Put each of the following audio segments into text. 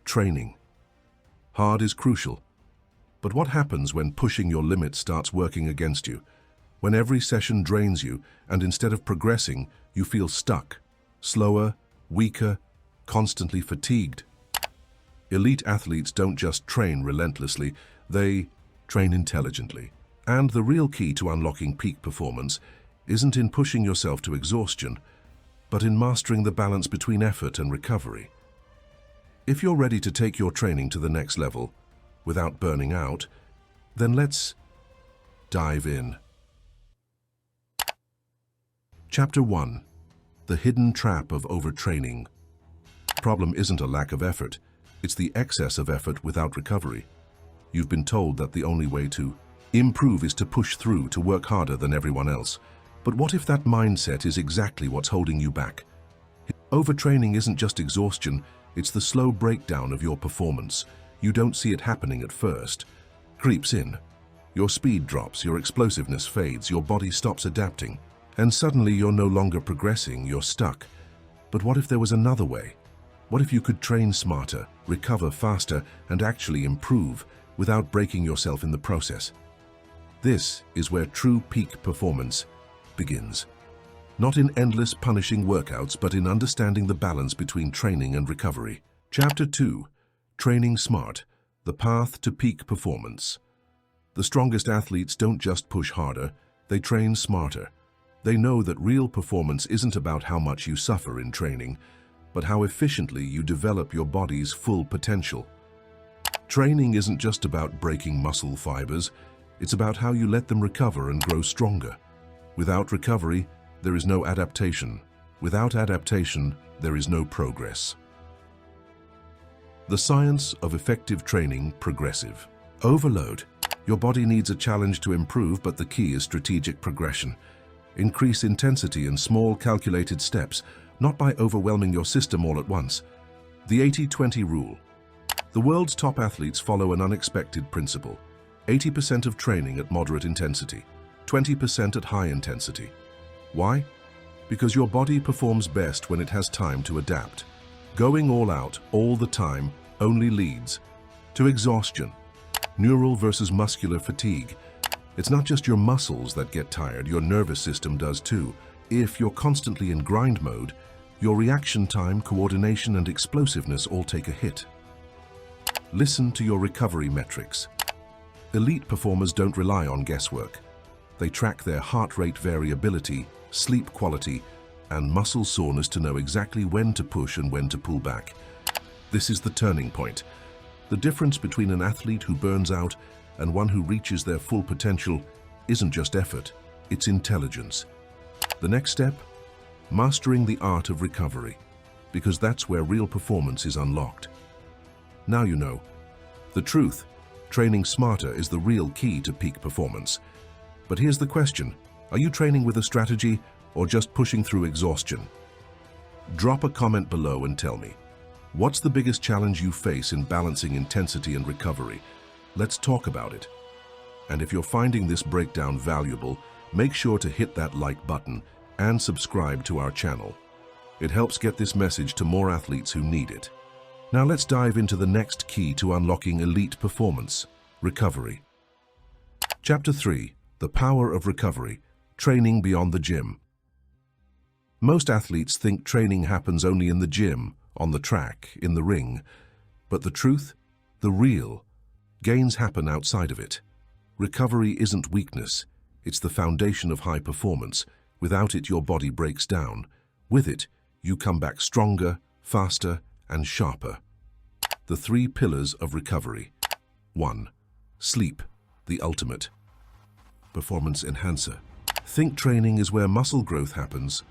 training. Hard is crucial. But what happens when pushing your limit starts working against you? When every session drains you and instead of progressing, you feel stuck, slower, weaker, constantly fatigued? Elite athletes don't just train relentlessly, they train intelligently. And the real key to unlocking peak performance isn't in pushing yourself to exhaustion, but in mastering the balance between effort and recovery. If you're ready to take your training to the next level without burning out, then let's dive in. Chapter 1. The hidden trap of overtraining. The problem isn't a lack of effort, it's the excess of effort without recovery. You've been told that the only way to improve is to push through, to work harder than everyone else. But what if that mindset is exactly what's holding you back? Overtraining isn't just exhaustion, it's the slow breakdown of your performance. You don't see it happening at first. Creeps in. Your speed drops, your explosiveness fades, your body stops adapting. And suddenly you're no longer progressing, you're stuck. But what if there was another way? What if you could train smarter, recover faster, and actually improve without breaking yourself in the process? This is where true peak performance begins. Not in endless punishing workouts, but in understanding the balance between training and recovery. Chapter 2. Training Smart, the path to peak performance. The strongest athletes don't just push harder, they train smarter. They know that real performance isn't about how much you suffer in training, but how efficiently you develop your body's full potential. Training isn't just about breaking muscle fibers, it's about how you let them recover and grow stronger. Without recovery, there is no adaptation. Without adaptation, there is no progress. The science of effective training, progressive. Overload. Your body needs a challenge to improve, but the key is strategic progression. Increase intensity in small, calculated steps, not by overwhelming your system all at once. The 80-20 rule. The world's top athletes follow an unexpected principle. 80% of training at moderate intensity, 20% at high intensity. Why? Because your body performs best when it has time to adapt. Going all out, all the time, only leads to exhaustion. Neural versus muscular fatigue. It's not just your muscles that get tired, your nervous system does too. If you're constantly in grind mode, your reaction time, coordination, and explosiveness all take a hit. Listen to your recovery metrics. Elite performers don't rely on guesswork. They track their heart rate variability, sleep quality, and muscle soreness to know exactly when to push and when to pull back. This is the turning point. The difference between an athlete who burns out and one who reaches their full potential isn't just effort, it's intelligence. The next step? Mastering the art of recovery, because that's where real performance is unlocked. Now you know. The truth, training smarter is the real key to peak performance. But here's the question, are you training with a strategy or just pushing through exhaustion? Drop a comment below and tell me, what's the biggest challenge you face in balancing intensity and recovery? Let's talk about it. And if you're finding this breakdown valuable, make sure to hit that like button and subscribe to our channel. It helps get this message to more athletes who need it. Now let's dive into the next key to unlocking elite performance, recovery. Chapter 3, the power of recovery, training beyond the gym. Most athletes think training happens only in the gym, on the track, in the ring. But the truth, the real, gains happen outside of it. Recovery isn't weakness, it's the foundation of high performance. Without it, your body breaks down. With it, you come back stronger, faster, and sharper. The 3 pillars of recovery. 1. Sleep, the ultimate performance enhancer. Think training is where muscle growth happens.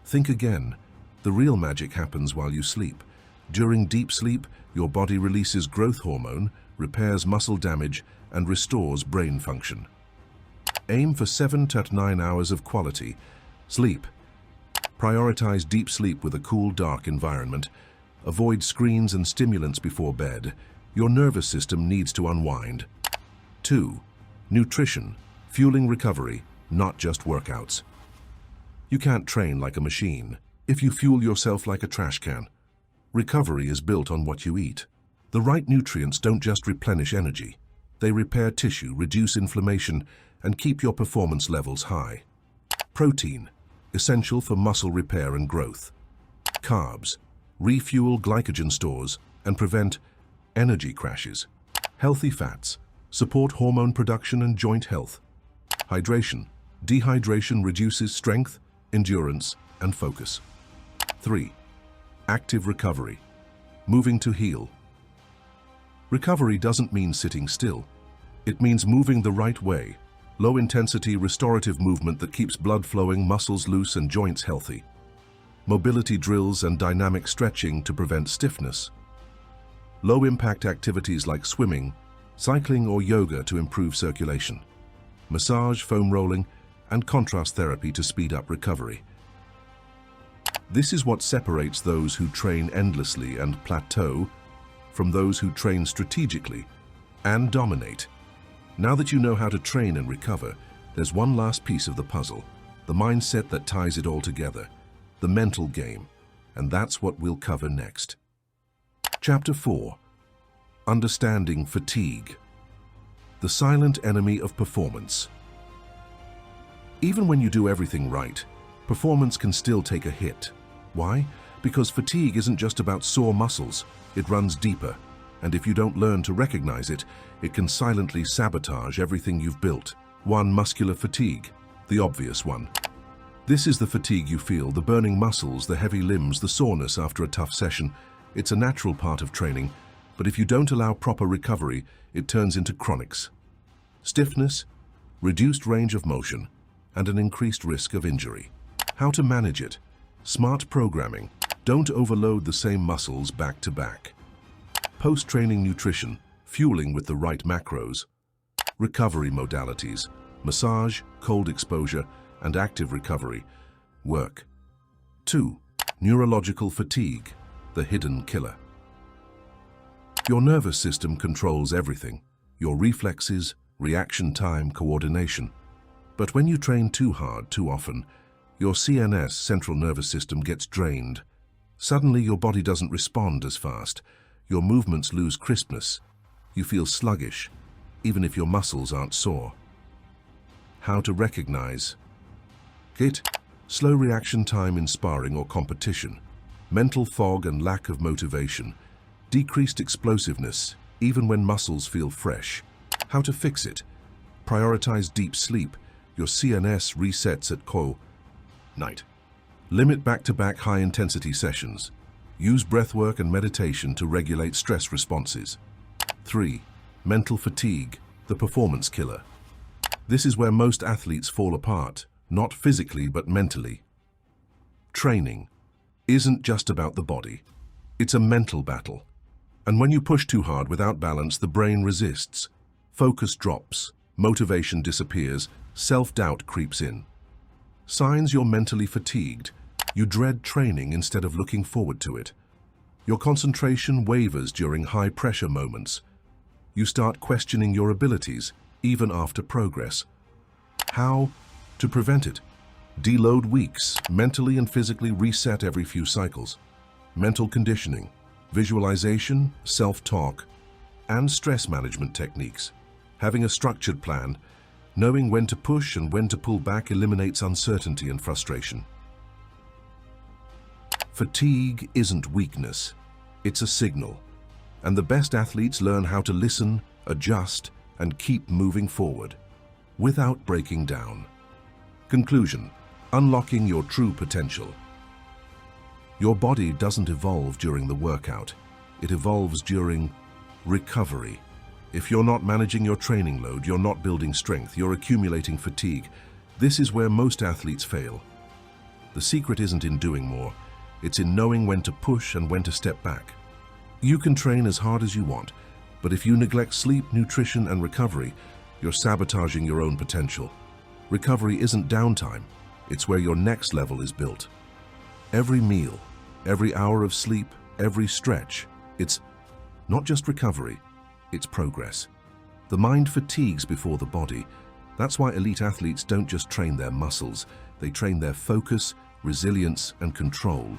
Think again. The real magic happens while you sleep. During deep sleep, your body releases growth hormone, repairs muscle damage, and restores brain function. Aim for 7 to 9 hours of quality sleep. Prioritize deep sleep with a cool, dark environment. Avoid screens and stimulants before bed. Your nervous system needs to unwind. 2. Nutrition, fueling recovery, not just workouts. You can't train like a machine if you fuel yourself like a trash can. Recovery is built on what you eat. The right nutrients don't just replenish energy. They repair tissue, reduce inflammation, and keep your performance levels high. Protein, essential for muscle repair and growth. Carbs, refuel glycogen stores and prevent energy crashes. Healthy fats, support hormone production and joint health. Hydration, dehydration reduces strength, endurance, and focus. 3. Active recovery, moving to heal. Recovery doesn't mean sitting still. It means moving the right way. Low-intensity restorative movement that keeps blood flowing, muscles loose, and joints healthy. Mobility drills and dynamic stretching to prevent stiffness. Low-impact activities like swimming, cycling, or yoga to improve circulation. Massage, foam rolling, and contrast therapy to speed up recovery. This is what separates those who train endlessly and plateau from those who train strategically and dominate. Now that you know how to train and recover, there's one last piece of the puzzle, the mindset that ties it all together, the mental game, and that's what we'll cover next. Chapter 4. Understanding fatigue. The silent enemy of performance. Even when you do everything right, performance can still take a hit. Why? Because fatigue isn't just about sore muscles, it runs deeper, and if you don't learn to recognize it, it can silently sabotage everything you've built. 1. Muscular fatigue, the obvious one. This is the fatigue you feel, the burning muscles, the heavy limbs, the soreness after a tough session. It's a natural part of training, but if you don't allow proper recovery, it turns into chronics. Stiffness, reduced range of motion, and an increased risk of injury. How to manage it? Smart programming. Don't overload the same muscles back to back. Post-training nutrition, fueling with the right macros. Recovery modalities, massage, cold exposure, and active recovery work. 2. Neurological fatigue, the hidden killer. Your nervous system controls everything, your reflexes, reaction time, coordination. But when you train too hard, too often, your CNS, central nervous system, gets drained. Suddenly your body doesn't respond as fast. Your movements lose crispness. You feel sluggish, even if your muscles aren't sore. How to recognize it? Slow reaction time in sparring or competition, mental fog and lack of motivation, decreased explosiveness, even when muscles feel fresh. How to fix it? Prioritize deep sleep. Your CNS resets at night. Limit back-to-back high-intensity sessions. Use breathwork and meditation to regulate stress responses. 3. Mental fatigue, the performance killer. This is where most athletes fall apart, not physically but mentally. Training isn't just about the body. It's a mental battle. And when you push too hard without balance, the brain resists. Focus drops, motivation disappears, self-doubt creeps in. Signs you're mentally fatigued. You dread training instead of looking forward to it. Your concentration wavers during high-pressure moments. You start questioning your abilities, even after progress. How to prevent it? Deload weeks, mentally and physically reset every few cycles. Mental conditioning, visualization, self-talk, and stress management techniques. Having a structured plan, knowing when to push and when to pull back eliminates uncertainty and frustration. Fatigue isn't weakness, it's a signal. And the best athletes learn how to listen, adjust, and keep moving forward, without breaking down. Conclusion: unlocking your true potential. Your body doesn't evolve during the workout, it evolves during recovery. If you're not managing your training load, you're not building strength, you're accumulating fatigue. This is where most athletes fail. The secret isn't in doing more, it's in knowing when to push and when to step back. You can train as hard as you want, but if you neglect sleep, nutrition, and recovery, you're sabotaging your own potential. Recovery isn't downtime, it's where your next level is built. Every meal, every hour of sleep, every stretch, it's not just recovery, it's progress. The mind fatigues before the body. That's why elite athletes don't just train their muscles, they train their focus, resilience, and control.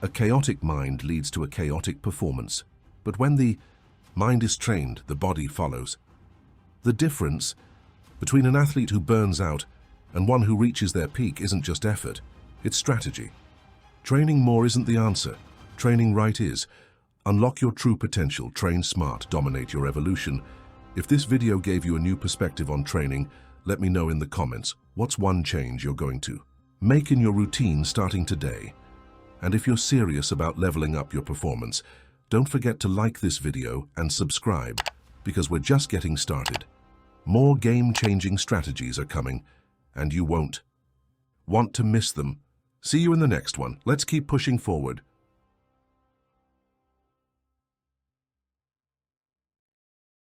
A chaotic mind leads to a chaotic performance. But when the Mind is trained, the body follows. The difference between an athlete who burns out and one who reaches their peak isn't just effort, it's strategy. Training more isn't the answer. Training right is. Unlock your true potential, train smart, dominate your evolution. If this video gave you a new perspective on training, let me know in the comments. What's one change you're going to make in your routine starting today? And if you're serious about leveling up your performance, don't forget to like this video and subscribe, because we're just getting started. More game-changing strategies are coming, and you won't want to miss them. See you in the next one. Let's keep pushing forward.